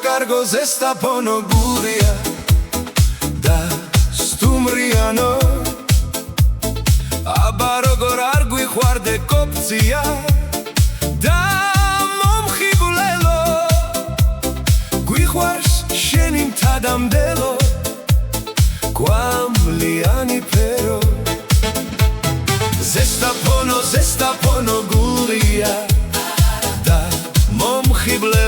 cargo zesta pono guria da stumriano აბარო გორ არ გვიხვარდე კოპცია და მომხიბლელო გვიხვარს შენი მთადამდელო გვამლიანი ფერო zesta pono gurია და მომხიბლელო